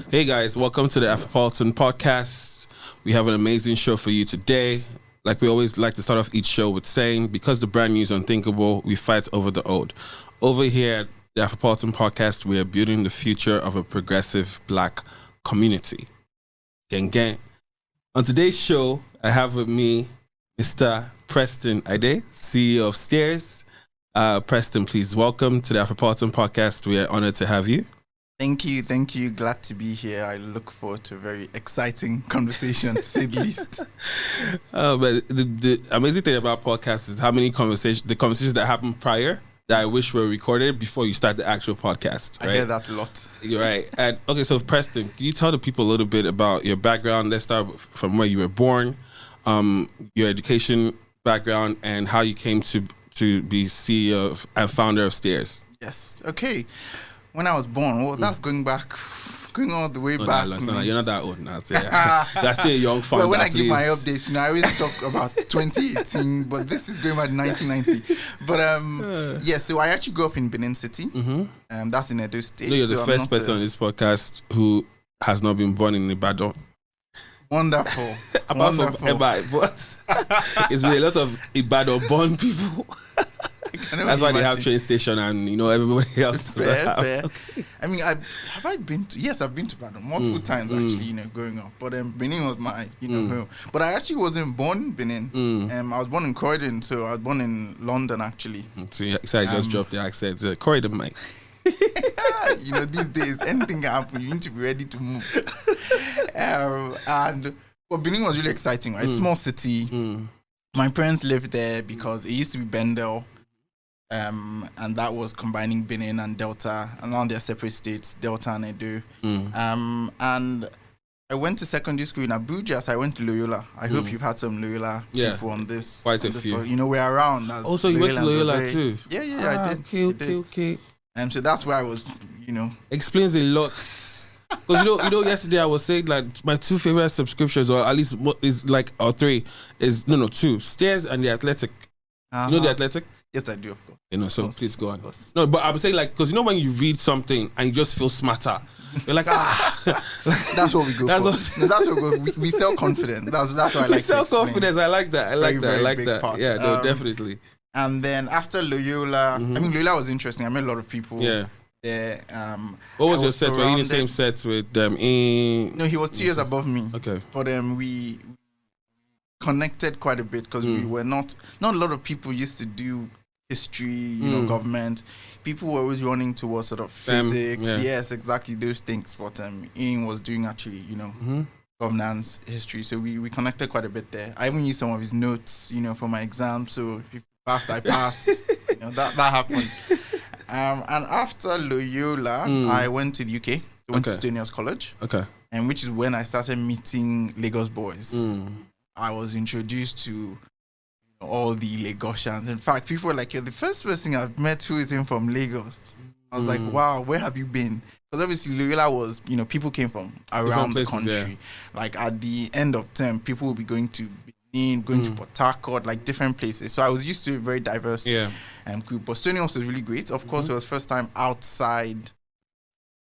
Hey guys, welcome to the Afropolitan Podcast. We have an amazing show for you today. Like we always like to start off each show with saying, because the brand new is unthinkable, we fight over the old. Over here at the Afropolitan Podcast, we are building the future of a progressive Black community. Gang, gang. On today's show, I have with me Mr. Preston Ideh, CEO of Stears. Preston, please welcome to the Afropolitan Podcast. We are honored to have you. Thank you. Glad to be here. I look forward to a very exciting conversation, to say the least. But the amazing thing about podcasts is how many conversations that happen prior that I wish were recorded before you start the actual podcast. Right? I hear that a lot. You're right. And okay, so Preston, can you tell the people a little bit about your background? Let's start from where you were born, your education background, and how you came to be CEO and founder of Stears. Yes. Okay. When I was born, well, that's going all the way back. No, you're not that old now. So you're still a young founder. Well, when I give my updates, I always talk about 2018, but this is going back to 1990. But so I actually grew up in Benin City. Mm-hmm. That's in Edo State. No, you're the first person on this podcast who has not been born in Ibadan. Wonderful. Apart from Eba, but it's been a lot of Ibadan-born people. That's why they have train station and everybody else. Fair. Okay. I mean, I've been to Ibadan multiple times actually, growing up. But Benin was my home. But I actually wasn't born in Benin. I was born in Croydon, so I was born in London actually. So I just dropped the accent. It's Croydon, mate. These days anything can happen. You need to be ready to move. But Benin was really exciting, right? Small city. My parents lived there because it used to be Bendel. And that was combining Benin and Delta, and now they're separate states, Delta and Edo. And I went to secondary school in Abuja, so I went to Loyola. I hope you've had some Loyola people on this. Quite a few. We're around. Also, you went to Loyola too? Yeah, I did. Okay. So that's where I was, Explains a lot. Because yesterday I was saying like my two favorite subscriptions, or at least is like or three, is two, Stears and The Athletic. You know The Athletic? Yes, I do, of course. So please go on. No, but I'm saying like, because when you read something and you just feel smarter, you're like, That's what we go for. That's what we go. We sell confidence. That's what I like. Self-confidence. I like that. I like that. Part. Yeah, no, definitely. And then after Loyola, Loyola was interesting. I met a lot of people. Yeah. There. What was your set? Were you in the same set with them? No, he was 2 years above me. Okay. But we connected quite a bit because we were not a lot of people used to do history, government. People were always running towards sort of physics. Yes, exactly those things. But Ian was doing actually, governance, history. So we connected quite a bit there. I even used some of his notes, for my exam. So if I passed. That happened. And after Loyola, I went to the UK. I went to Stears College. Okay. And which is when I started meeting Lagos boys. I was introduced to all the Lagosians. In fact, people were like, you're the first person I've met who is in from Lagos. I was like, wow, where have you been? Because obviously Loyola was, people came from around the country. Yeah. Like at the end of term, people will be going to Benin, going to Port Harcourt, like different places. So I was used to a very diverse group. But Stears was really great. Of course, it was first time outside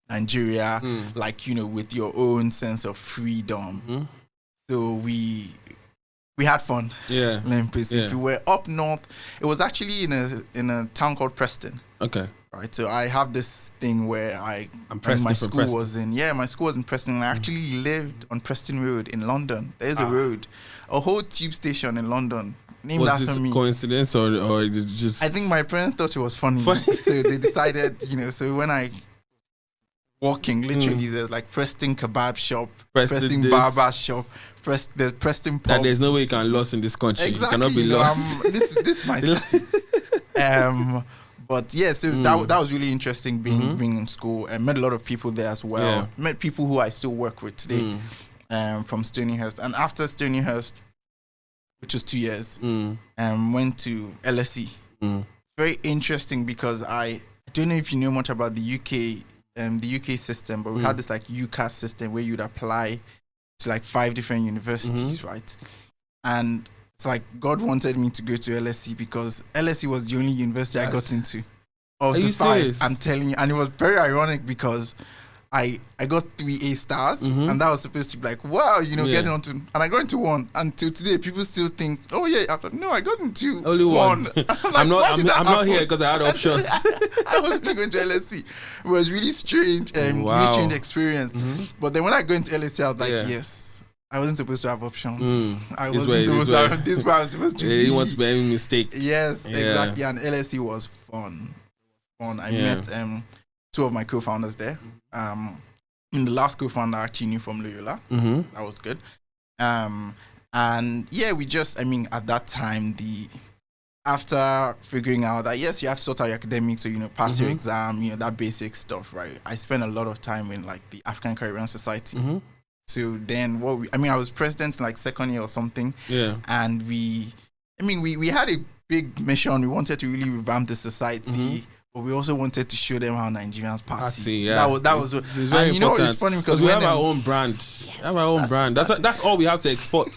Nigeria, with your own sense of freedom. So we had fun. Yeah. We were up north. It was actually in a town called Preston. Okay. Right. So I have this thing where my school was in Preston. And I actually lived on Preston Road in London. There's a road, a whole tube station in London named after me. Was this coincidence or just? I think my parents thought it was funny. So they decided, so when I walking, literally, there's like Preston kebab shop, Preston barber shop, there's Preston pub. That there's no way you can lose in this country. Exactly. You cannot be lost. This is my city. But yeah, so that was really interesting being in school. I met a lot of people there as well. Yeah. Met people who I still work with today from Stonyhurst. And after Stonyhurst, which was 2 years, went to LSE. Very interesting because I don't know if you know much about the UK system, but we had this like UCAS system where you'd apply to like 5 different universities, right? And it's like God wanted me to go to LSE because LSE was the only university I got into. Of the 5, I'm telling you. And it was very ironic because I got 3 A stars, and that was supposed to be like, wow, getting onto, and I got into 1. Until today, people still think, oh yeah, no, I got into only 1. Like, I'm not here because I had options. I was really going to LSE. It was really strange, really strange experience. But then when I go into LSE, I was like, yes, I wasn't supposed to have options. I wasn't supposed to have this. Where I was supposed to be. They didn't want to be any mistake. Yes, exactly. And LSE was fun. I met 2 of my co-founders there. The last co-founder I actually knew from Loyola. That was good. And yeah, we just, at that time, after figuring out that, yes, you have to sort out your academics, so, pass your exam, that basic stuff, right? I spent a lot of time in, like, the African Caribbean Society. So then I was president in, like, second year or something. Yeah. And we had a big mission. We wanted to really revamp the society. But we also wanted to show them how Nigerians party. Yeah. That was it's very important. It's funny because we have our own brand. Yes, have our own brand. That's all we have to export.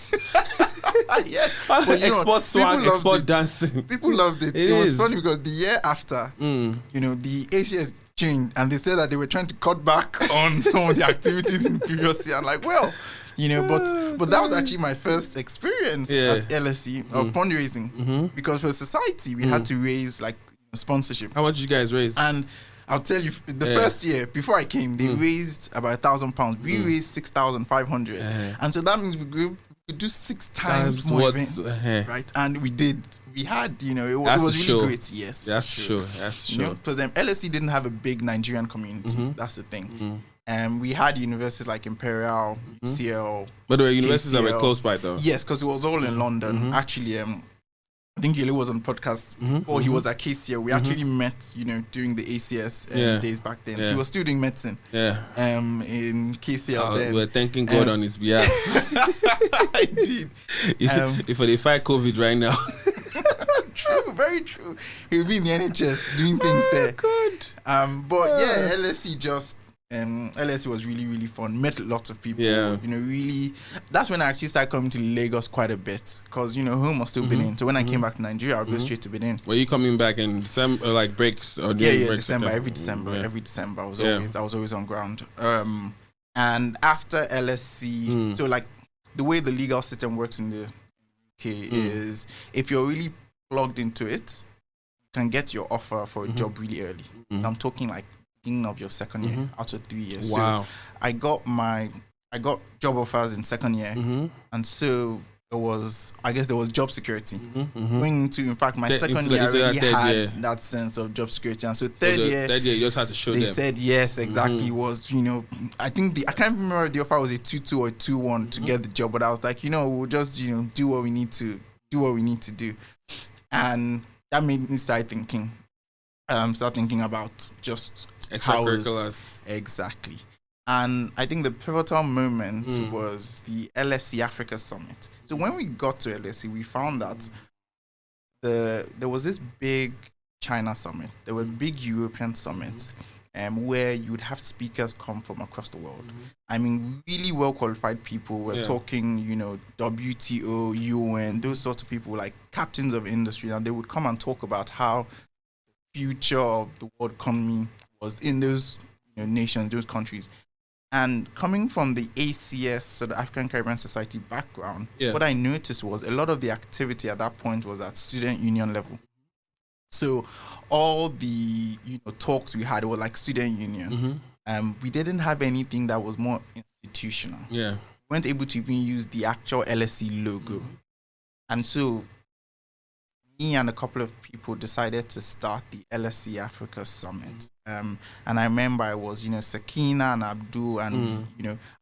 Yes. Export swag, export dancing. People loved it. It was funny because the year after, the ACS changed and they said that they were trying to cut back on some of the activities in the previous year. I'm like, well, but that was actually my first experience at LSE of fundraising because for society we had to raise like sponsorship. How much did you guys raise? And I'll tell you, the first year before I came, they raised about £1,000. We raised 6,500, and so that means we could do 6 times more events, right? And we did. We had, it was really great. Yes, that's true. That's true. Because LSE didn't have a big Nigerian community. That's the thing. And we had universities like Imperial, UCL. But there were universities that were close by, though. Yes, because it was all in London. Actually, I think Yele was on podcast, or he was at KCL. We actually met, during the ACS days back then. He was still doing medicine. In KCL. Then. We're thanking God on his behalf. I did. If they fight COVID right now. True, very true. He'll be in the NHS doing things there. Good. But yeah, LSE was really, really fun. Met lots of people. Really. That's when I actually started coming to Lagos quite a bit because home was still Benin. So when I came back to Nigeria, I'd go straight to Benin. Were you coming back in December, like breaks or breaks? December. Every December, I was always on ground. And after LSE, so like the way the legal system works in the UK is if you're really plugged into it, you can get your offer for a job really early. So I'm talking like of your second year out of 3 years. Wow. So I got job offers in second year, and so there was job security. Going into, in fact, my second year I already had that sense of job security, and so third year you just had to show them. They said yes, exactly. Was I can't remember if the offer was a 2-2 or 2-1 to get the job, but I was like, we'll just do what we need to do, and that made me start thinking about just extracurriculars. Exactly. And I think the pivotal moment was the LSE Africa Summit. So when we got to LSE, we found that there was this big China summit. There were big European summits where you would have speakers come from across the world. Really well qualified people. We're talking, WTO, UN, those sorts of people, like captains of industry, and they would come and talk about how the future of the world economy was in those nations, those countries. And coming from the ACS, so the African Caribbean Society background, what I noticed was a lot of the activity at that point was at student union level. So all the talks we had were like student union. We didn't have anything that was more institutional. We weren't able to even use the actual LSE logo. And so me and a couple of people decided to start the LSE Africa Summit. And I remember I was, Sakina and Abdul, and,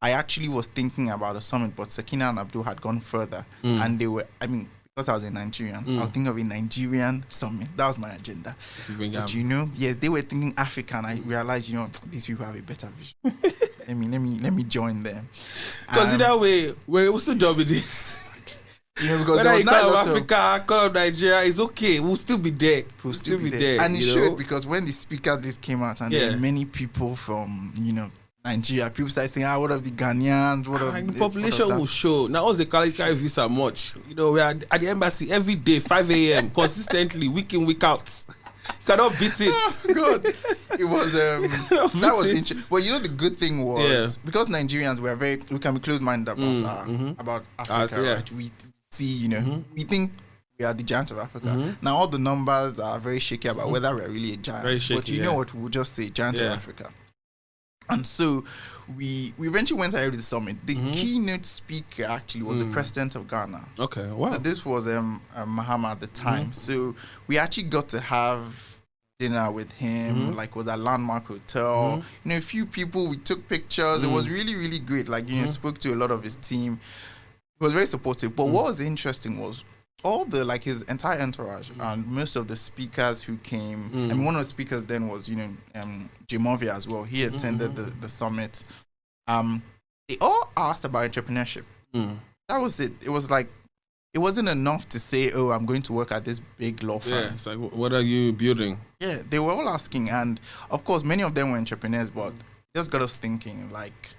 I actually was thinking about a summit, but Sakina and Abdul had gone further. And they were, because I was a Nigerian, I was thinking of a Nigerian summit. That was my agenda. But, yes, they were thinking Africa, and I realized, these people have a better vision. let me join them. Because either way, we're also doing this. Because whether you call Africa, call Nigeria, it's okay. We'll still be there. We'll still be there. And it showed because when the speaker list came out, and there were many people from, Nigeria, people started saying, what of the Ghanaians? What of the population will show. Now, what's the carry visa much? We are at the embassy every day, 5 a.m., consistently, week in, week out. Cannot beat it. God, it was that was interesting. Well, you know, the good thing was because Nigerians we can be closed-minded about Africa. Right? We see, you know, we think we are the giant of Africa. Now all the numbers are very shaky about whether we are really a giant. Very shaky, but you know what? We'll just say giant of Africa. And so we eventually went ahead with the summit. The keynote speaker actually was the president of Ghana. Okay, wow. So this was Mahama at the time. So we actually got to have dinner with him. Like, it was at Landmark Hotel. You know, a few people, we took pictures. It was really, really great. Like, you know, spoke to a lot of his team. He was very supportive. But what was interesting was all the, like, his entire entourage and most of the speakers who came. I mean, one of the speakers then was, you know, Jimovia as well. He attended the summit. They all asked about entrepreneurship. That was it. It was like, it wasn't enough to say, oh, I'm going to work at this big law firm. Yeah, it's like, what are you building? Yeah, they were all asking. And of course, many of them were entrepreneurs, but just got us thinking, like,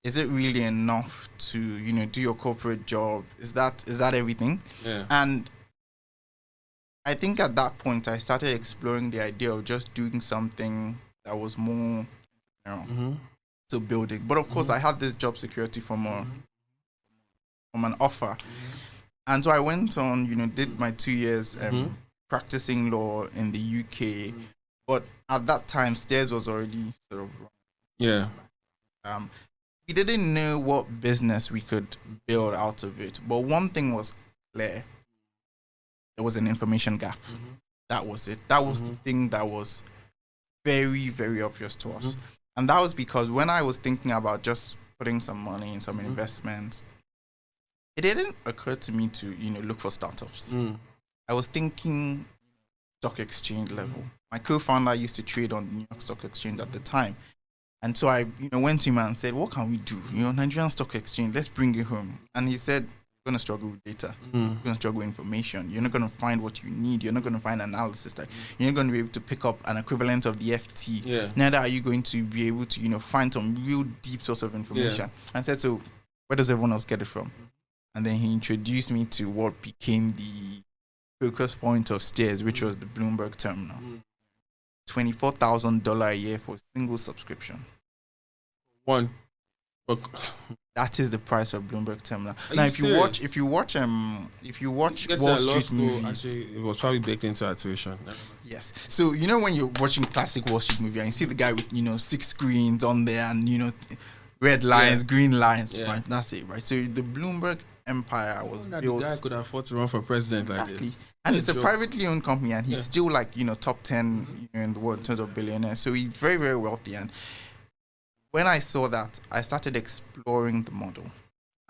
is it really enough to, you know, do your corporate job? Is that everything? Yeah. And I think at that point, I started exploring the idea of just doing something that was more, you know, to building. But of course, I had this job security from an offer. And so I went on, you know, did my 2 years practicing law in the UK. But at that time, Stears was already sort of wrong. Yeah. We didn't know what business we could build out of it. But one thing was clear. There was an information gap. That was it. That was the thing that was very, very obvious to us. And that was because when I was thinking about just putting some money in some investments, it didn't occur to me to, you know, look for startups. I was thinking stock exchange level. My co-founder used to trade on the New York Stock Exchange at the time. And so I, you know, went to him and said, what can we do? You know, Nigerian Stock Exchange, let's bring it home. And he said, you're going to struggle with data. You're going to struggle with information. You're not going to find what you need. You're not going to find analysis. Like, you're not going to be able to pick up an equivalent of the FT. Yeah. Neither are you going to be able to, you know, find some real deep source of information. And I said, so where does everyone else get it from? And then he introduced me to what became the focus point of Stears, which was the Bloomberg terminal. $24,000 a year for a single subscription. One. That is the price of Bloomberg terminal. Now, if you watch Wall Street movies, actually, it was probably baked into our tuition. Yes. So you know when you're watching classic Wall Street movie and you see the guy with, you know, 6 screens on there and, you know, red lines, green lines, right? That's it, right? So the Bloomberg empire was built. The guy could afford to run for president like this. And it's a privately owned company, and he's still, like, you know, top 10, you know, in the world in terms of billionaires. So he's very, very wealthy. And when I saw that, I started exploring the model.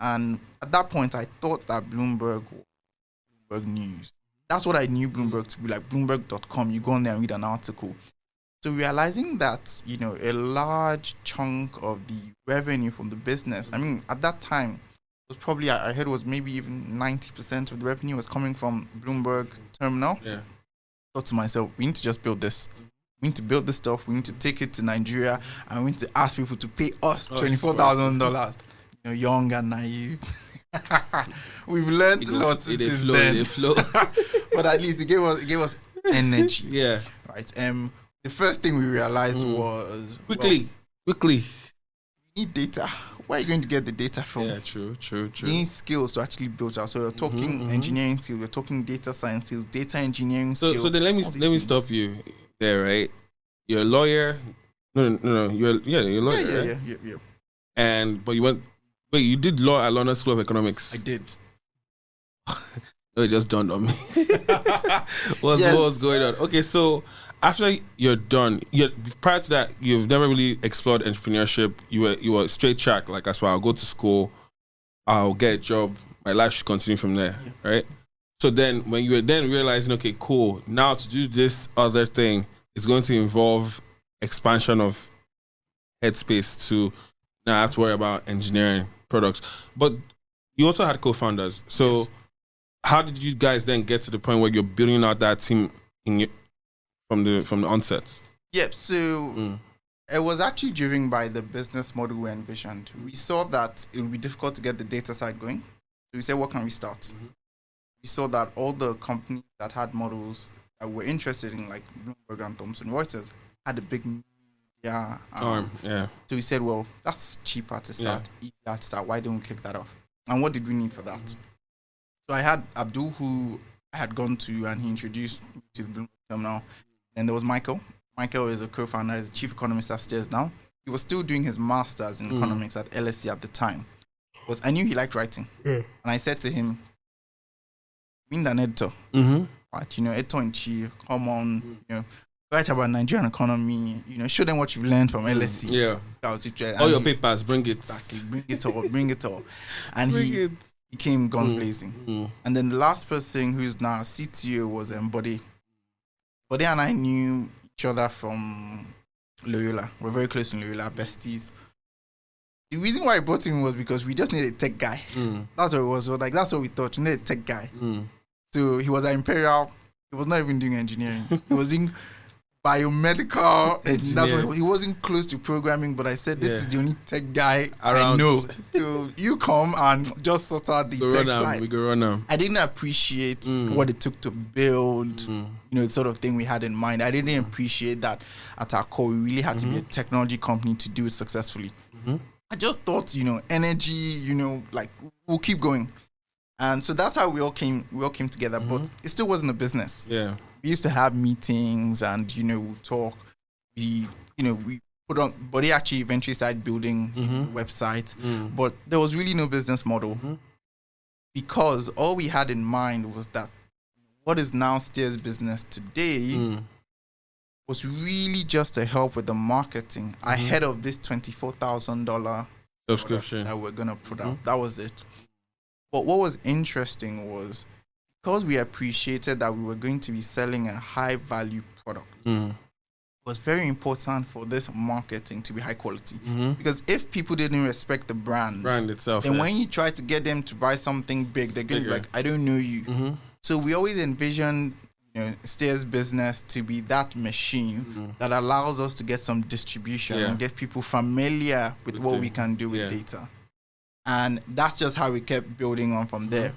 And at that point, I thought that Bloomberg was Bloomberg News. That's what I knew Bloomberg to be, like Bloomberg.com. You go on there and read an article. So realizing that, you know, a large chunk of the revenue from the business, I mean, at that time, it was probably, I heard it was maybe even 90% of the revenue was coming from Bloomberg terminal. Yeah. I thought to myself, we need to just build this. We need to build this stuff. We need to take it to Nigeria, and we need to ask people to pay us $24,000. You know, young and naive. We've learned a lot since then. But at least it gave us energy. Yeah. Right. The first thing we realized was quickly. We need data. Where are you going to get the data from? Yeah, true. We need skills to actually build out. So we're talking engineering skills, we're talking data science skills, data engineering skills. So then let me stop you there, right? You're a lawyer. No. You're a lawyer. Yeah. But you did law at London School of Economics. I did. No, it just dawned on me. What was going on? Okay, so after you're done, prior to that, you've never really explored entrepreneurship. You were straight track, like, as well. I'll go to school, I'll get a job, my life should continue from there, right? So then, when you were then realizing, okay, cool, now to do this other thing is going to involve expansion of headspace to now have to worry about engineering products. But you also had co-founders, so how did you guys then get to the point where you're building out that team from the onset? Yep. So it was actually driven by the business model we envisioned. We saw that it would be difficult to get the data side going. So we said, what can we start? We saw that all the companies that had models were interested in, like Bloomberg and Thomson Reuters, had a big arm. So we said, well, that's cheaper to start, easier to start. Why don't we kick that off? And what did we need for that? So I had Abdul, who I had gone to, and he introduced me to the Bloomberg terminal. Then there was Michael. Michael is a co-founder, is the chief economist at Stears now. He was still doing his master's in economics at LSE at the time. But I knew he liked writing. And I said to him, being an editor, right? Editor-in-chief, come on, write about Nigerian economy, show them what you've learned from LSE. Yeah. That was it. All your papers, bring it. Exactly, bring it all. And he came guns blazing. And then the last person, who's now CTO, was Bode. Bode and I knew each other from Loyola. We're very close in Loyola, besties. The reason why I brought him was because we just needed a tech guy. That's what it was. Like, that's what we thought. We needed a tech guy. So he was at Imperial. He was not even doing engineering. He was doing biomedical. And that's why he wasn't close to programming. But I said, this is the only tech guy I know. So you come and just sort out the tech side. We go run them. I didn't appreciate what it took to build, the sort of thing we had in mind. I didn't appreciate that at our core, we really had to be a technology company to do it successfully. I just thought, energy, like, we'll keep going. And so that's how we all came together, but it still wasn't a business. Yeah. We used to have meetings and, we talk. We put on, but he actually eventually started building websites, but there was really no business model because all we had in mind was that what is now Stears Business today was really just to help with the marketing ahead of this $24,000 subscription that we're going to put out. That was it. But what was interesting was because we appreciated that we were going to be selling a high value product, it was very important for this marketing to be high quality. Because if people didn't respect the brand itself, then when you try to get them to buy something big, they're going to be like, I don't know you. So we always envisioned Stears Business to be that machine that allows us to get some distribution and get people familiar with what we can do with data. And that's just how we kept building on from there.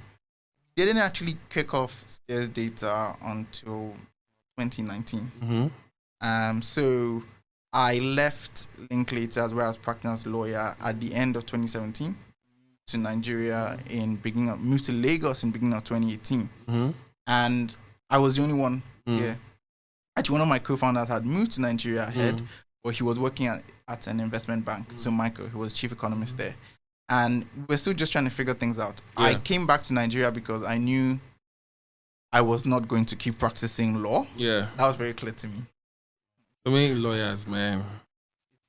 They didn't actually kick off Stears Data until 2019. So I left Linklater, where I was practicing as a lawyer, at the end of 2017 to Nigeria moved to Lagos in beginning of 2018. And I was the only one here. Actually, one of my co-founders had moved to Nigeria ahead, but he was working at an investment bank. So Michael, who was chief economist there. And we're still just trying to figure things out. I came back to Nigeria because I knew I was not going to keep practicing law. Yeah. That was very clear to me. So many lawyers, man.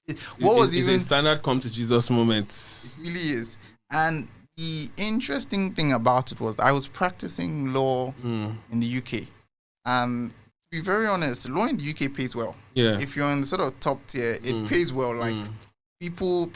It's a standard come to Jesus moment. It really is. And the interesting thing about it was I was practicing law in the UK. And to be very honest, law in the UK pays well. Yeah. If you're in the sort of top tier, it pays well. Like people,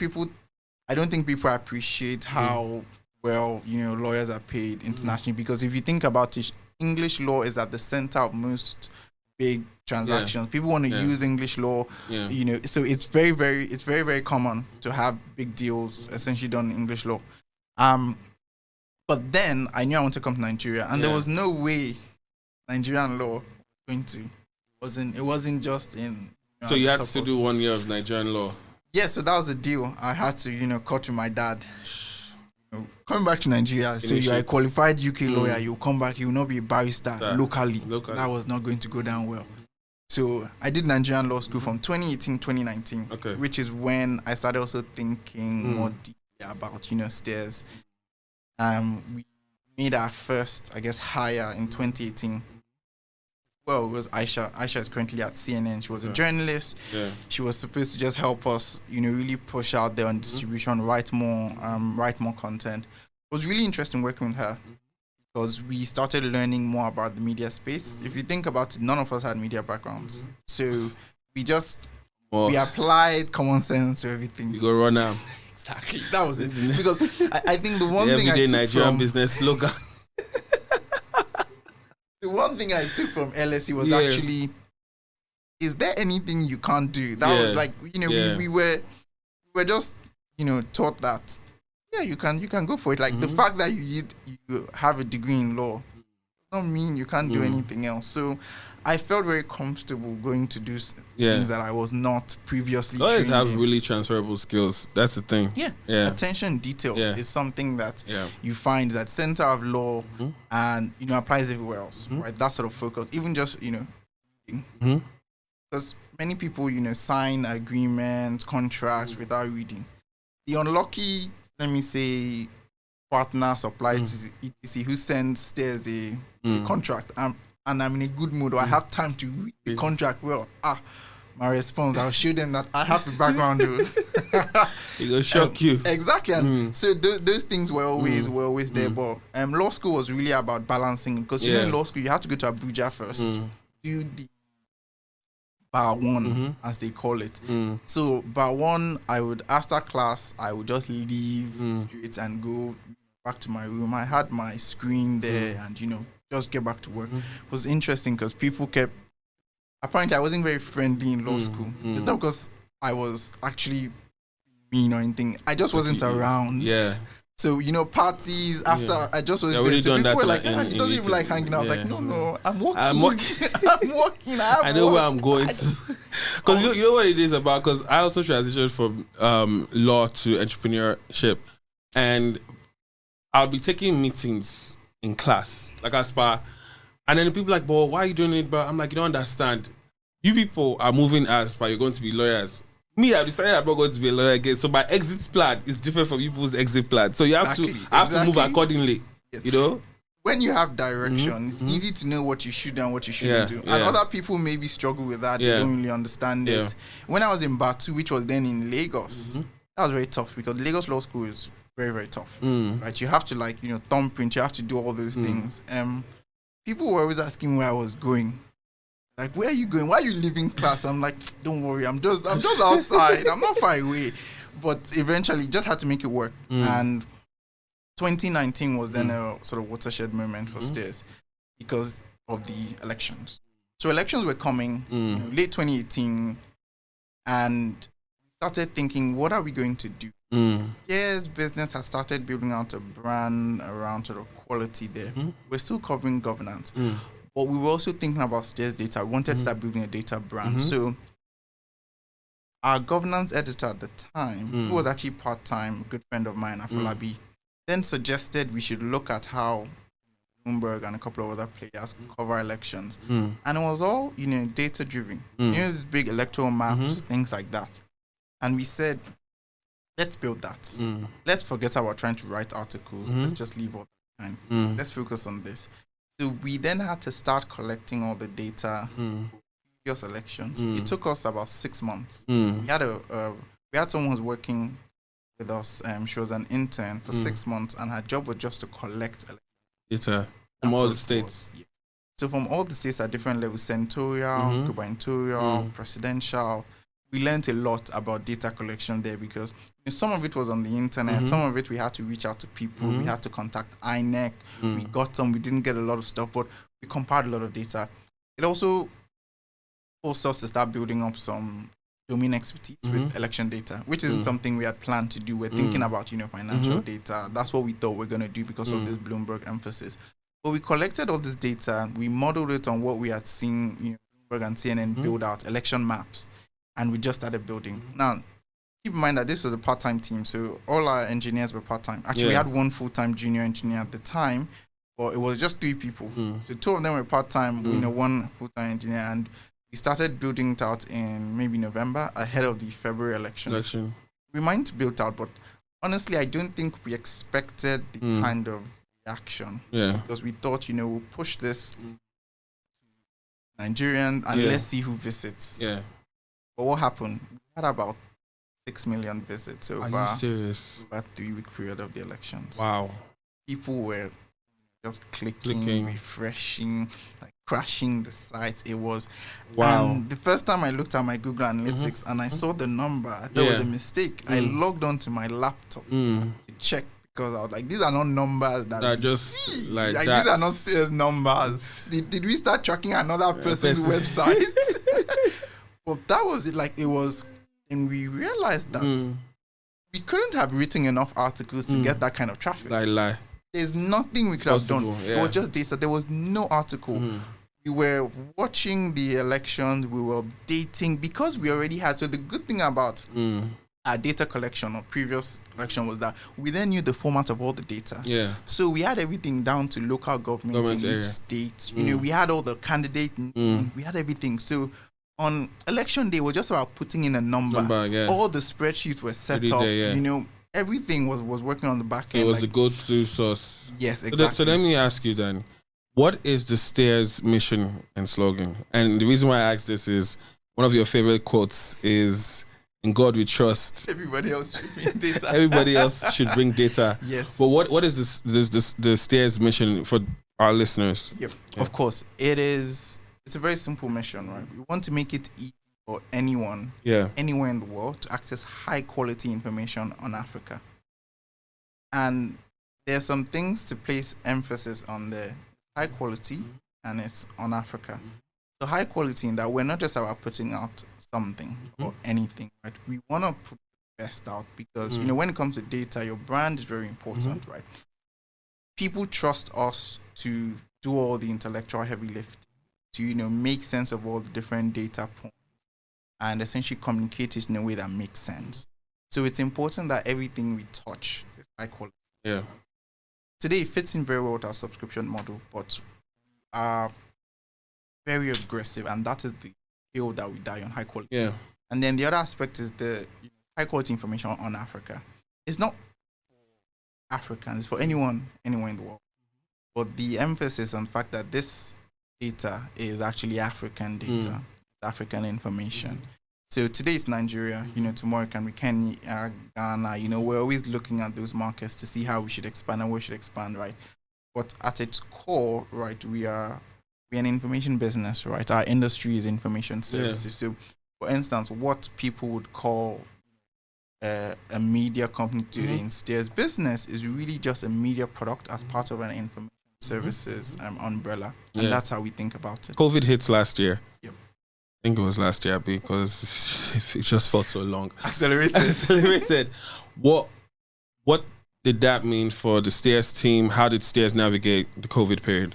I don't think people appreciate how well, lawyers are paid internationally. Because if you think about it, English law is at the center of most big transactions. People want to use English law, so it's very, very, very common to have big deals essentially done in English law. But then I knew I wanted to come to Nigeria, and there was no way Nigerian law was going to. It wasn't just in. So you had to do 1 year of Nigerian law. Yeah, so that was the deal. I had to, cut with my dad. Coming back to Nigeria, so you're a qualified UK lawyer, you come back, you will not be a barrister locally. That was not going to go down well. So I did Nigerian law school from 2018, 2019, which is when I started also thinking more deeply about, Stears. We made our first, hire in 2018. Well, it was Aisha. Aisha is currently at CNN. She was a journalist. Yeah. She was supposed to just help us, really push out there on distribution, write more content. It was really interesting working with her because we started learning more about the media space. If you think about it, none of us had media backgrounds. So we applied common sense to everything. You go run now. Exactly. That was it. Because I think the one thing I took Nigerian business slogan. The one thing I took from LSE was actually, is there anything you can't do? That was like, we were just, taught that, you can go for it. Like the fact that you have a degree in law, not mean you can't do anything else. So I felt very comfortable going to do things that I was not previously always trained have in. really transferable skills. That's the thing. Yeah. Attention detail is something that you find is at center of law and, applies everywhere else, right? That sort of focus, even just, because many people, sign agreements, contracts without reading. The unlucky, let me say, partner, supplier, etc., who sends Stears a contract, and I'm in a good mood, or I have time to read the contract well. My response, I'll show them that I have the background. It will shock you. Exactly. And so those things were always there. But law school was really about balancing, because in law school, you have to go to Abuja first, do the bar one, as they call it. So bar one, after class, I would just leave straight and go back to my room. I had my screen there and, just get back to work. It was interesting because people apparently I wasn't very friendly in law school. It's not because I was actually mean or anything. I just wasn't around. Yeah. So, parties, after I just wasn't really there. So done people that were like, in he doesn't even like hanging out. Like, no, I'm working. I'm working. I know where I'm going to. Because you know what it is about? Because I also transitioned from law to entrepreneurship. And I'll be taking meetings in class, like at Spa. And then the people like, but why are you doing it? But I'm like, you don't understand. You people are moving as Spa, you're going to be lawyers. Me, I've decided I'm not going to be a lawyer again. So my exit plan is different from people's exit plan. So you have to move accordingly. Yes. When you have direction, it's easy to know what you should and what you shouldn't do. And other people maybe struggle with that. They don't really understand it. When I was in Batu, which was then in Lagos, that was very tough because Lagos Law School is very, very tough. Right? You have to thumbprint, you have to do all those things. People were always asking where I was going. Like, where are you going? Why are you leaving class? I'm like, don't worry, I'm just outside. I'm not far away. But eventually just had to make it work. And 2019 was then a sort of watershed moment for Stears because of the elections. So elections were coming late 2018, and started thinking, what are we going to do? Stears Business has started building out a brand around sort of quality there. We're still covering governance, but we were also thinking about Stears data. We wanted to start building a data brand. So our governance editor at the time, who was actually part-time, a good friend of mine, Afolabi, then suggested we should look at how Bloomberg and a couple of other players cover elections. And it was all, data-driven. These big electoral maps, things like that. And we said, let's build that. Let's forget about trying to write articles. Let's just leave all the time. Let's focus on this. So we then had to start collecting all the data for previous elections. It took us about 6 months. We had someone who was working with us. She was an intern for 6 months, and her job was just to collect data from all the states. So from all the states at different levels, senatorial, gubernatorial, presidential. We learned a lot about data collection there because some of it was on the internet, some of it we had to reach out to people, we had to contact INEC, we got some, we didn't get a lot of stuff, but we compiled a lot of data. It also forced us to start building up some domain expertise with election data, which is something we had planned to do. We're thinking about, financial data. That's what we thought we're going to do because of this Bloomberg emphasis. But we collected all this data, we modeled it on what we had seen, Bloomberg and CNN build out election maps. And we just started building. Now, keep in mind that this was a part-time team, so all our engineers were part-time. Actually, we had one full-time junior engineer at the time, but it was just 3 people. So 2 of them were part-time, one full-time engineer, and we started building it out in maybe November, ahead of the February election. We might have built out, but honestly, I don't think we expected the kind of reaction. Because we thought, we'll push this Nigerian, and let's see who visits. But what happened? We had about 6 million visits over a 3-week period of the elections. Wow. People were just clicking, refreshing, crashing the site. It was And the first time I looked at my Google Analytics and I saw the number, I thought it was a mistake. I logged onto my laptop to check because I was like, these are not numbers that just see. Like that. These are not sales numbers. Did we start tracking another person's website? But that was it. It was, and we realized that we couldn't have written enough articles to get that kind of traffic. Lie. there's nothing we could have done. Yeah. It was just data. There was no article. We were watching the elections. We were updating because we already had. So the good thing about our data collection of previous election was that we then knew the format of all the data. Yeah. So we had everything down to local government in each state. You know, we had all the candidate. We had everything. So on election day, it was just about putting in a number. All the spreadsheets were set up. You know, everything was working on the back end. It was the go-to source. Yes, exactly. So let me ask you then, what is the Stears mission and slogan? And the reason why I ask this is one of your favorite quotes is, "In God we trust." Everybody else should bring data. Everybody else should bring data. Yes. But what is the Stears mission for our listeners? Yep. Of course, it's a very simple mission, right? We want to make it easy for anyone, anywhere in the world, to access high quality information on Africa. And there's some things to place emphasis on there. High quality, and it's on Africa. So high quality in that we're not just about putting out something or anything, right? We want to put the best out because, you know, when it comes to data, your brand is very important, right? People trust us to do all the intellectual heavy lifting, to, you know, make sense of all the different data points and essentially communicate it in a way that makes sense. So it's important that everything we touch is high quality. Yeah. Today, it fits in very well with our subscription model, but are very aggressive, and that is the hill that we die on, high quality. Yeah. And then the other aspect is the high quality information on Africa. It's not for Africans, it's for anyone, anywhere in the world. But the emphasis on the fact that this data is actually African data, African information. So today it's Nigeria, you know, tomorrow it can be Kenya, Ghana, you know, we're always looking at those markets to see how we should expand and where we should expand, right? But at its core, right, we're an information business, right? Our industry is information services. So, for instance, what people would call a media company today in Stears Business is really just a media product as part of an information services umbrella. And that's how we think about it. COVID hits last year. Yep. I think it was last year because it just felt so long. Accelerated. What did that mean for the Stears team? How did Stears navigate the COVID period?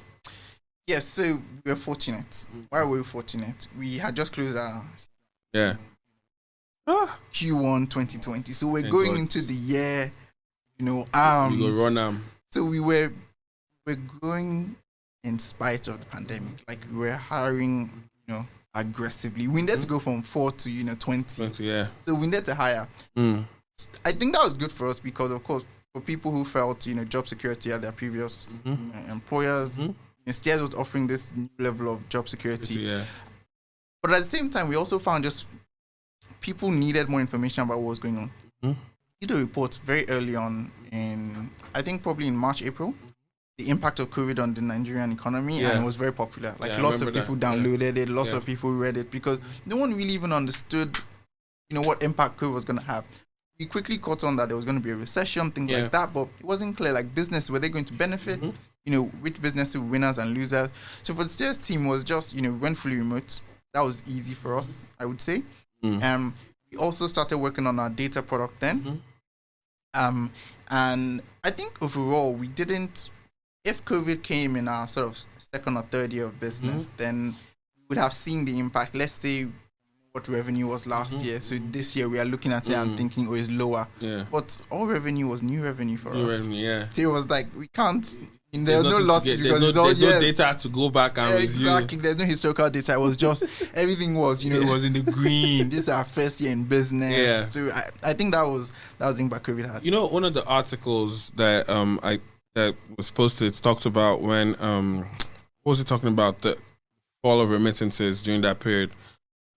Yes, so we were fortunate. Why were we fortunate? We had just closed our Q1 2020. So we're going into the year, you know, we go run So we're growing in spite of the pandemic. Like we were hiring, you know, aggressively. We needed to go from 4 to, you know, 20. So we needed to hire. I think that was good for us because, of course, for people who felt, you know, job security at their previous employers, Stears was offering this new level of job security. But at the same time, we also found just people needed more information about what was going on. We did a report very early on in, I think probably in March, April, the impact of COVID on the Nigerian economy, and it was very popular. Like lots of people downloaded it, lots of people read it because no one really even understood, you know, what impact COVID was going to have. We quickly caught on that there was going to be a recession, things like that, but it wasn't clear, like business, were they going to benefit? You know, which business were winners and losers? So for the Stears team was just, you know, we went fully remote. That was easy for us, I would say. We also started working on our data product then. And I think overall we didn't, if COVID came in our sort of second or third year of business, then we would have seen the impact. Let's say what revenue was last year. So this year we are looking at it and thinking, oh, it's lower. But all revenue was new revenue for us. So it was like, we can't, there's no losses because there's no data to go back and review. Exactly. There's no historical data. It was just, everything was, you know, it was in the green. This is our first year in business. So I think that was the impact COVID had. You know, one of the articles that that was posted talked about when what was it talking about, the fall of remittances during that period.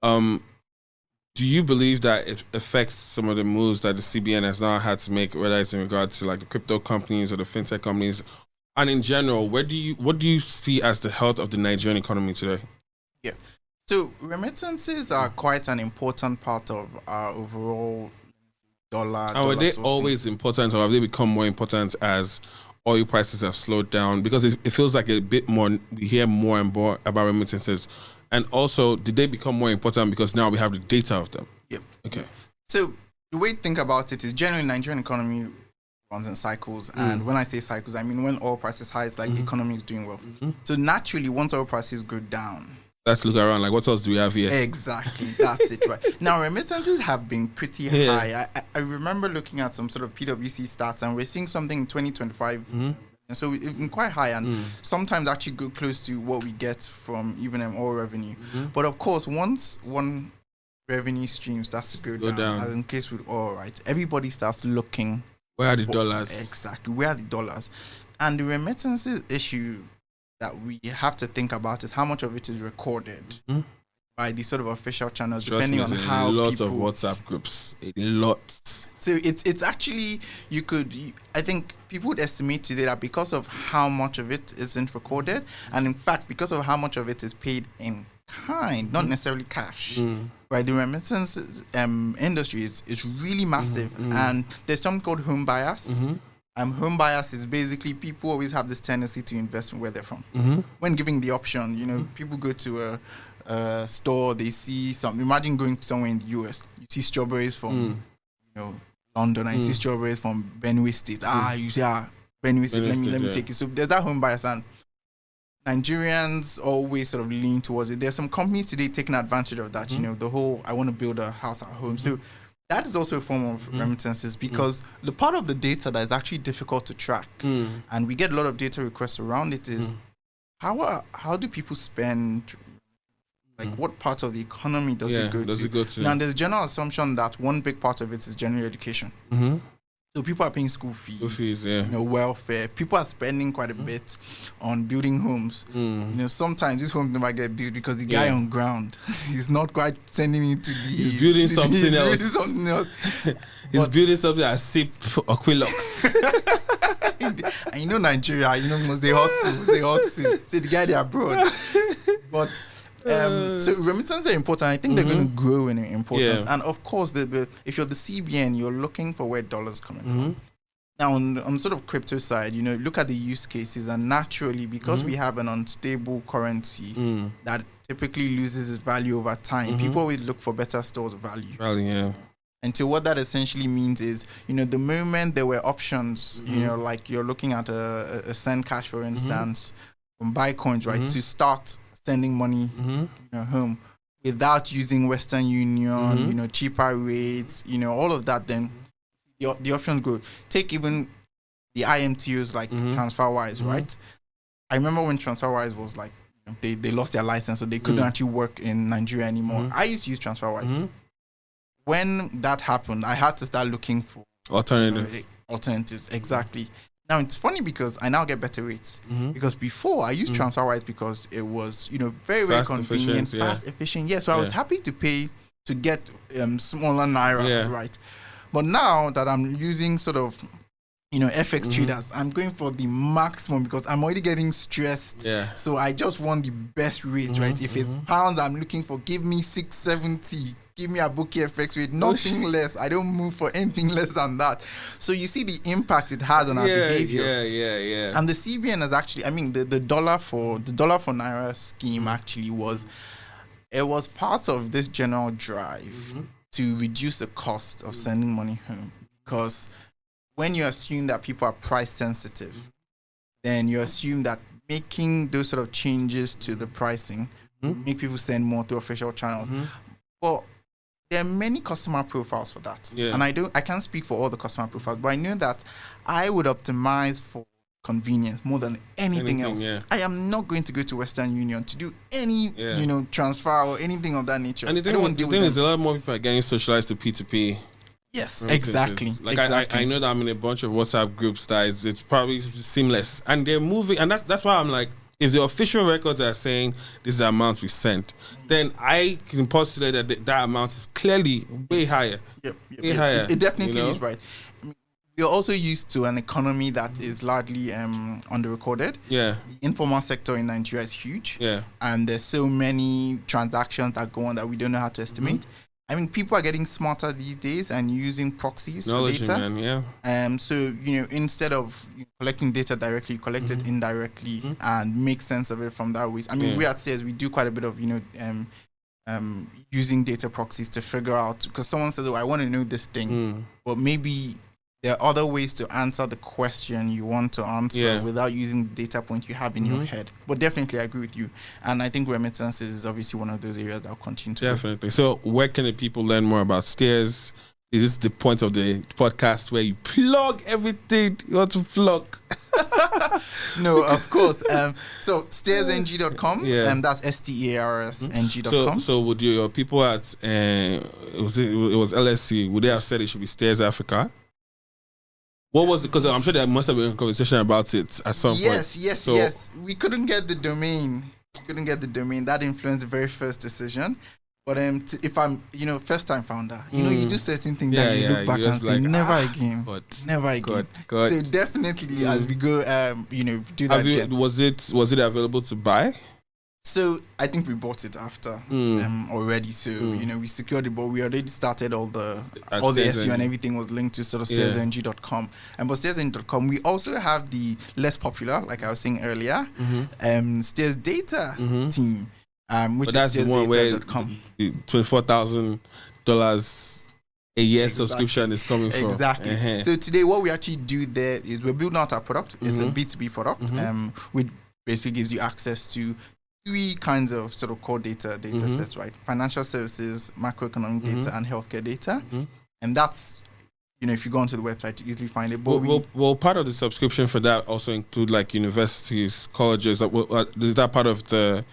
Do you believe that it affects some of the moves that the CBN has now had to make, whether it's in regard to like the crypto companies or the fintech companies, and in general, what do you see as the health of the Nigerian economy today? Yeah, so remittances are quite an important part of our overall dollar. Are they always important, or have they become more important as oil prices have slowed down? Because it feels like a bit more, we hear more and more about remittances. And also, did they become more important because now we have the data of them? Yep. Okay. So the way to think about it is generally Nigerian economy runs in cycles. And when I say cycles, I mean when oil prices high, it's like the economy is doing well. So naturally, once oil prices go down, let's look around. Like, what else do we have here? Exactly, that's it, right? Now, remittances have been pretty high. I remember looking at some sort of PwC stats, and we're seeing something in 2025. And so it's been quite high, and sometimes actually go close to what we get from even oil revenue. But of course, once one revenue stream starts to go down, as in case with oil, right, everybody starts looking. Where are the dollars? Exactly, where are the dollars? And the remittances issue that we have to think about is how much of it is recorded by the sort of official channels, depending on how lots of WhatsApp groups, lots. So it's actually I think people would estimate today that because of how much of it isn't recorded, and in fact because of how much of it is paid in kind, not necessarily cash, right? The remittance industry is really massive, and there's something called home bias. Home bias is basically people always have this tendency to invest in where they're from. When giving the option, people go to a store, they see something. Imagine going somewhere in the US, you see strawberries from London, and you see strawberries from Benue State. You see Benue State. Let me take it. So there's that home bias, and Nigerians always sort of lean towards it. There's some companies today taking advantage of that. The whole I want to build a house at home. So that is also a form of remittances, because the part of the data that is actually difficult to track, and we get a lot of data requests around it, is how do people spend? Like, what part of the economy does it go to? Now, there's a general assumption that one big part of it is general education. So people are paying school fees, welfare. People are spending quite a bit on building homes. Sometimes these homes never get built because the guy on ground is not quite sending it to the... He's building something else. He's building something at SIP or Quillox. And Nigeria, they hustle. So the guy, they're abroad. But... so remittances are important. I think they're going to grow in importance. And of course, if you're the CBN, you're looking for where dollars coming from. Now, on sort of crypto side, look at the use cases, and naturally, because we have an unstable currency that typically loses its value over time, people always look for better stores of value. And so what that essentially means is, the moment there were options, like you're looking at a send cash, for instance, from buy coins, right, to start sending money home without using Western Union, cheaper rates, all of that, then the options go. Take even the IMTUs like TransferWise, right? I remember when TransferWise was like, they lost their license, so they couldn't actually work in Nigeria anymore. I used to use TransferWise. When that happened, I had to start looking for alternatives, exactly. Now, it's funny because I now get better rates. Because before, I used TransferWise because it was, very, very convenient, fast, efficient. Yeah, so I was happy to pay to get smaller Naira, right? But now that I'm using sort of, FX traders, I'm going for the maximum because I'm already getting stressed. So I just want the best rate, right? If it's pounds, I'm looking for, give me 670. Give me a bookie FX rate, nothing less. I don't move for anything less than that. So you see the impact it has on our behavior. And the CBN has actually, the dollar for Naira scheme actually was part of this general drive to reduce the cost of sending money home. Because when you assume that people are price sensitive, then you assume that making those sort of changes to the pricing make people send more to official channels. But there are many customer profiles for that. And I can't speak for all the customer profiles, but I know that I would optimize for convenience more than anything else. I am not going to go to Western Union to do any, transfer or anything of that nature. And the thing is, a lot more people are getting socialized to P2P. Yes, exactly. I know that I'm in a bunch of WhatsApp groups that it's probably seamless, and they're moving, and that's why I'm like, if the official records are saying this is the amount we sent, then I can postulate that amount is clearly way higher. Way higher. It definitely is, right. We're also used to an economy that is largely underrecorded. The informal sector in Nigeria is huge. And there's so many transactions that go on that we don't know how to estimate. People are getting smarter these days and using proxies for data. So, instead of collecting data directly, you collect it indirectly and make sense of it from that way. We at Stears, we do quite a bit of, using data proxies to figure out, because someone says, I want to know this thing, but maybe there are other ways to answer the question you want to answer without using the data point you have in your head. But definitely, I agree with you. And I think remittances is obviously one of those areas that will continue to definitely. So where can the people learn more about Stears? Is this the point of the podcast where you plug everything you want to plug? No, of course. So stearsng.com. That's STARSNG.com. So would your people at it was LSC, would they have said it should be Stears Africa? What was it? Because I'm sure there must have been a conversation about it at some point. Yes. We couldn't get the domain. That influenced the very first decision. But if I'm, first time founder, you do certain things that you look back and say, never again. God. So definitely, as we go, do that again. Was it available to buy? So I think we bought it after already. So we secured it, but we already started all the SEO and everything was linked to sort of stearsng.com. And but stearsng.com, we also have the less popular, like I was saying earlier, Stears Data team, which is stearsdata.com. $24,000 a year subscription is coming from. Exactly. So today, what we actually do there is we're building out our product. It's a B2B product, which basically gives you access to 3 kinds of sort of core data sets, right? Financial services, macroeconomic data, and healthcare data. And that's, if you go onto the website, you easily find it. But will part of the subscription for that also include like universities, colleges? Is that part of the?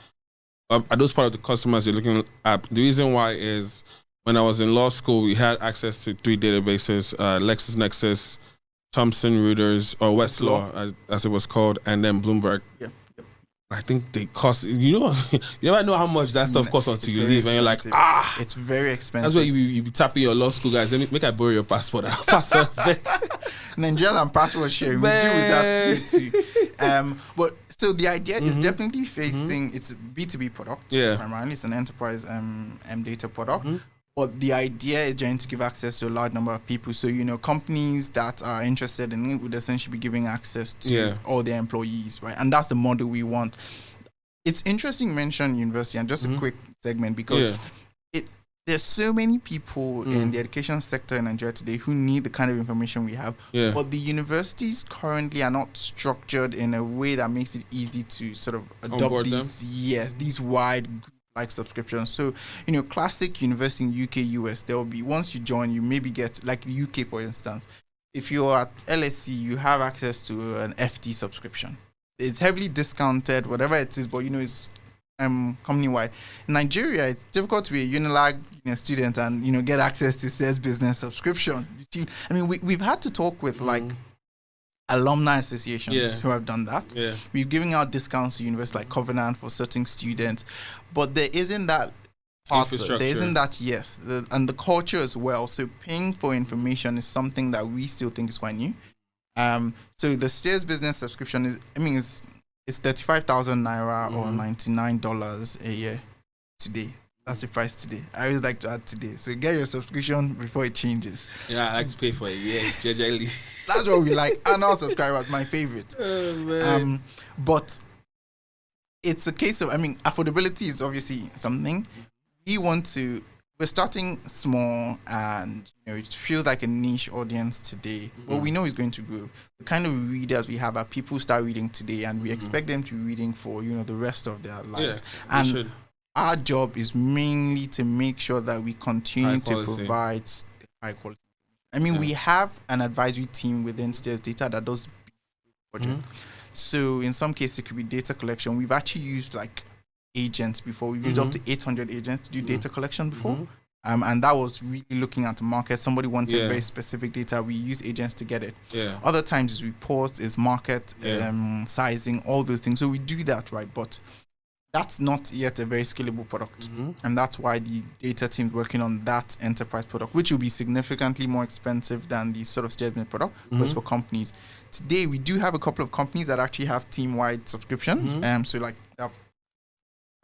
Are those part of the customers you're looking at? The reason why is when I was in law school, we had access to 3 databases: LexisNexis, Thomson Reuters, or Westlaw, as it was called, and then Bloomberg. Yeah. I think they cost. You never know how much that stuff costs until you leave, and you're like, it's very expensive. That's why you be tapping your law school guys. Let me make I borrow your passport. Nigerian and passport sharing. We deal with that too. But so the idea is definitely facing. It's a B2B product. Primarily, it's an enterprise data product. But the idea is going to give access to a large number of people. So, companies that are interested in it would essentially be giving access to all their employees, right? And that's the model we want. It's interesting you mention university, and just a quick segment, because there's so many people in the education sector in Nigeria today who need the kind of information we have. But the universities currently are not structured in a way that makes it easy to sort of adopt these wide like subscriptions. So, classic university in UK, US, there will be, once you join, you maybe get, like the UK, for instance, if you're at LSE, you have access to an FD subscription. It's heavily discounted, whatever it is, but, it's company-wide. In Nigeria, it's difficult to be a Unilag student and, get access to Stears Business subscription. I mean, we've had to talk with, like, alumni associations who have done that. We've given out discounts to universities like Covenant for certain students, but there isn't that part. There isn't that, and the culture as well. So paying for information is something that we still think is quite new. So the Stears Business subscription it's 35,000 naira or $99 a year today. That's the price today. I always like to add today. So get your subscription before it changes. I like to pay for a year, generally. That's what we like. Annual subscribers, my favorite. But it's a case of, affordability is obviously something. We're starting small, and it feels like a niche audience today, but we know it's going to grow. The kind of readers we have are people who start reading today, and we expect them to be reading for, the rest of their lives. And our job is mainly to make sure that we continue to provide high quality. We have an advisory team within Stears Data that does project. So in some cases, it could be data collection. We've actually used like agents before. We've used up to 800 agents to do data collection before. And that was really looking at the market. Somebody wanted very specific data. We use agents to get it. Other times it's reports, it's market sizing, all those things. So we do that, right? But that's not yet a very scalable product. And that's why the data team is working on that enterprise product, which will be significantly more expensive than the sort of statement product, but it's for companies. Today, we do have a couple of companies that actually have team-wide subscriptions. So like,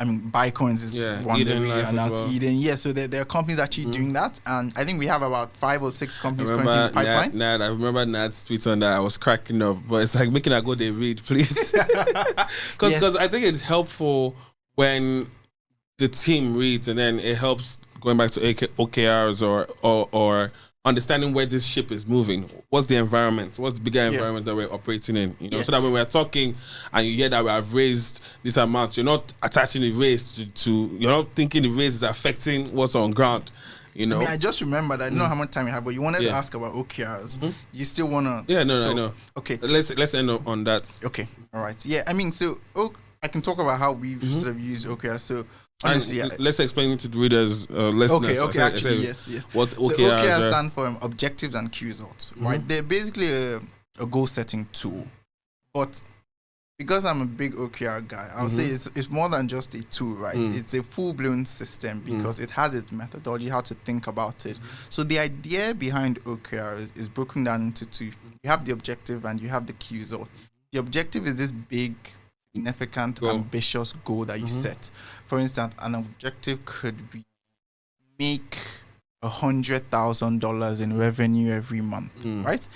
Buycoins is one that we announced. Eden, so there are companies actually doing that, and I think we have about 5 or 6 companies currently in the pipeline. I remember Nat's tweets on that. I was cracking up, but it's like making I go they read, please, because I think it's helpful when the team reads, and then it helps going back to OKRs or understanding where this ship is moving. What's the environment? What's the bigger environment that we're operating in? So that when we're talking and you hear that we have raised this amount, you're not attaching the raise to you're not thinking the raise is affecting what's on ground. I just remembered. I don't know how much time you have, but you wanted to ask about OKRs. You still want to? Yeah, no, I know. Okay, let's end up on that. Okay, all right. Yeah, so I can talk about how we've sort of used OKRs. So honestly, let's explain it to the readers, listeners. Okay. Actually, yes. What OKRs? So OKRs stand for objectives and key results, right? They're basically a goal setting tool, but because I'm a big OKR guy, I'll say it's more than just a tool, right? It's a full-blown system because it has its methodology, how to think about it. So the idea behind OKR is broken down into two. You have the objective and you have the key result. The objective is this big, significant, ambitious goal that you set. For instance, an objective could be make $100,000 in revenue every month, right?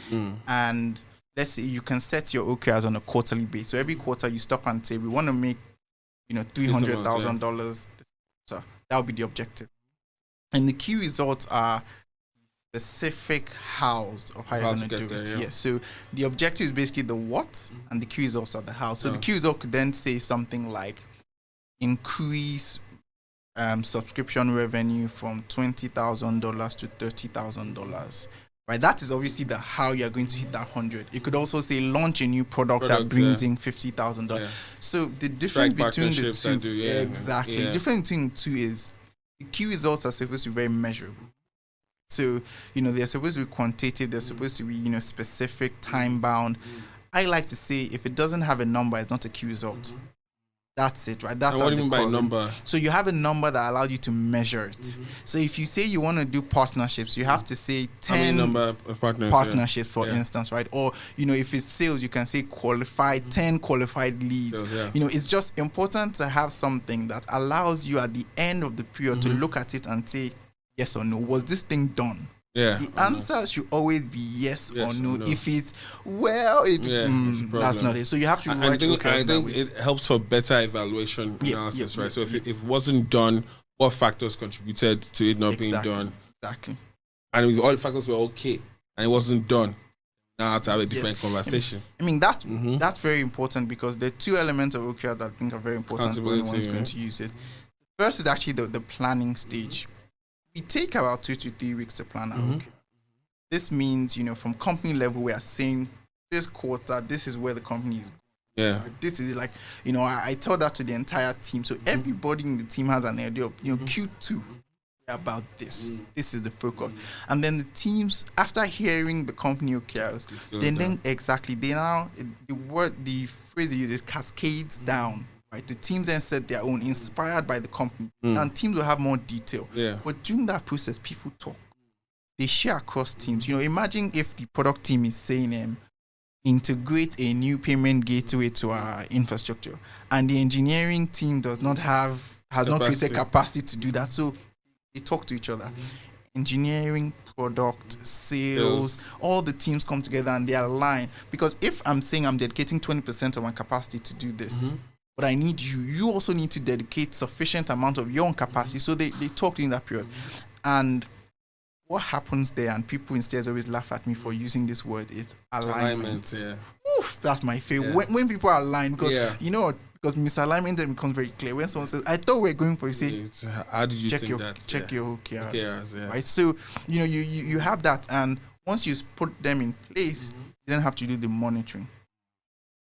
And let's say you can set your OKRs on a quarterly basis. So every quarter you stop and say, we want to make, $300,000. So that would be the objective. And the key results are specific hows of how you're going to do it. Yeah. So the objective is basically the what, and the key results are the how. So the key result could then say something like increase subscription revenue from $20,000 to $30,000. Right, that is obviously the how you're going to hit that 100. It could also say launch a new product that brings in $50,000. So the difference between the two, exactly. The difference between the two is the key results are supposed to be very measurable. So they're supposed to be quantitative. They're supposed to be specific, time bound. I like to say if it doesn't have a number, it's not a key result. That's it, right? That's what do you mean by number? So you have a number that allows you to measure it. So if you say you want to do partnerships, you have to say 10 number of partnerships, for instance, right? Or, if it's sales, you can say 10 qualified leads. Sales, it's just important to have something that allows you at the end of the period to look at it and say, yes or no. Was this thing done? Yeah, the answer should always be yes or no. If it's that's not it. So you have to write. I think it helps for better evaluation analysis, right? So if it wasn't done, what factors contributed to it not being done? Exactly. And if all the factors were okay and it wasn't done, now I have to have a different conversation. That's very important because there are two elements of OKR that I think are very important when one's going to use it. First is actually the planning stage. We take about 2 to 3 weeks to plan our OKR. This means, from company level, we are saying this quarter, this is where the company is. Yeah. This is like, I tell that to the entire team. So everybody in the team has an idea of, Q2 about this. This is the focus. And then the teams, after hearing the company OKRs, the phrase they use is cascades down. Right, the teams then set their own, inspired by the company, and teams will have more detail. Yeah. But during that process, people talk. They share across teams. imagine if the product team is saying, integrate a new payment gateway to our infrastructure, and the engineering team has not created capacity to do that. So they talk to each other. Engineering, product, sales, all the teams come together and they align. Because if I'm saying I'm dedicating 20% of my capacity to do this. But I need you also need to dedicate sufficient amount of your own capacity. So they talk during that period. And what happens there, and people in Stears always laugh at me for using this word, is alignment. Oof, that's my favorite. Yeah. When people are aligned, because because misalignment then becomes very clear. When someone says, I thought we were going for, you say, how did you think that? Check your OKRs. Right? So, you have that, and once you put them in place, you then have to do the monitoring.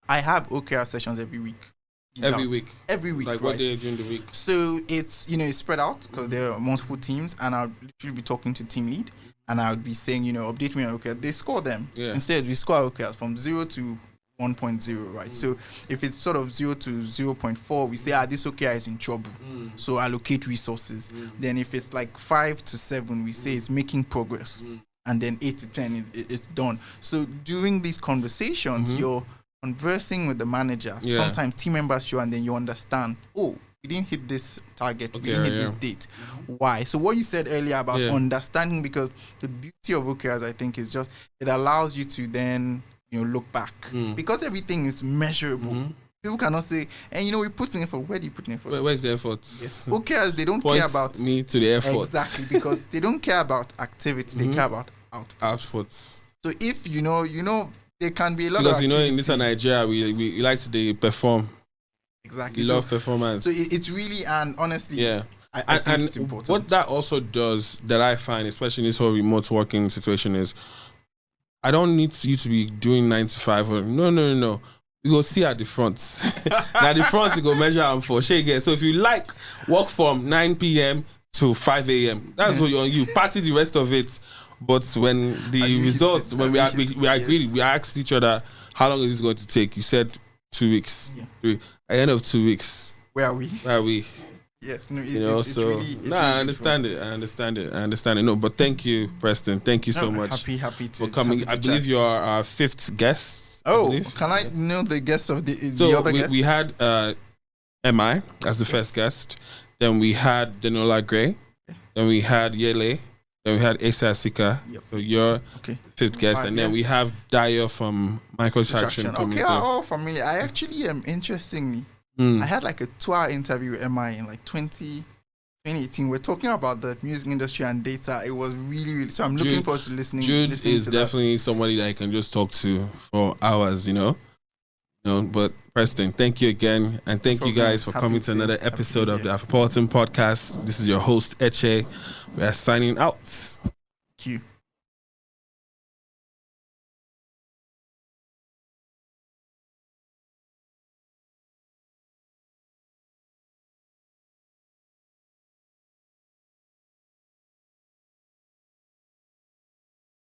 I have OKR sessions every week. Every week, like what day during the week? So it's it's spread out because there are multiple teams, and I'll literally be talking to team lead, and I would be saying update me on OKR. They score them. Instead we score OKRs from 0 to 1.0, right? So if it's sort of 0 to 0.4, we say this OKR is in trouble, so allocate resources. Then if it's like 5 to 7, we say it's making progress, and then 8 to 10 it's done. So during these conversations, you're conversing with the manager. Sometimes team members show, and then you understand, we didn't hit this target, we didn't hit this date. Why? So what you said earlier about understanding, because the beauty of OKRs, I think, is just it allows you to then look back, because everything is measurable. People cannot say, and we put in effort. Where do you put in effort? Where's the effort? Yes. OKRs, they don't care about me to the effort. Exactly, because they don't care about activity, they care about outputs. So if you know, there can be a lot because of in this Nigeria, we like to perform. Exactly. We love performance. So it's really, and honestly, yeah. I think it's important. What that also does, that I find, especially in this whole remote working situation, is I don't need you to be doing 9 to 5. Or, no. We go see at the front. Now the front you go measure them for. So if you like, work from 9 p.m. to 5 a.m. That's what you're on. You party the rest of it. But when the results, when we agreed, we asked each other, how long is this going to take? You said 2 weeks. Yeah. At the end of 2 weeks. Where are we? Yes, no, it's really I understand it. I understand it. No, but thank you, Preston. Thank you so much. Happy to for coming. I believe you are our 5th guest. Oh, can I know the guest of the other guest? We had MI as the first guest. Then we had Denola Gray. Then we had Yele. Then we had Asa Asika. Yep. So you're 5th guest. And then we have Dio from Microtraction. Okay, all familiar. I actually am interestingly. I had like a 2-hour interview with MI in like 2018. We're talking about the music industry and data. It was really, really. So I'm looking forward to listening. Jude is definitely somebody that I can just talk to for hours, But Preston, thank you again. And thank you guys for coming to another episode of the Afropolitan Podcast. This is your host, Eche. We are signing out. Thank you.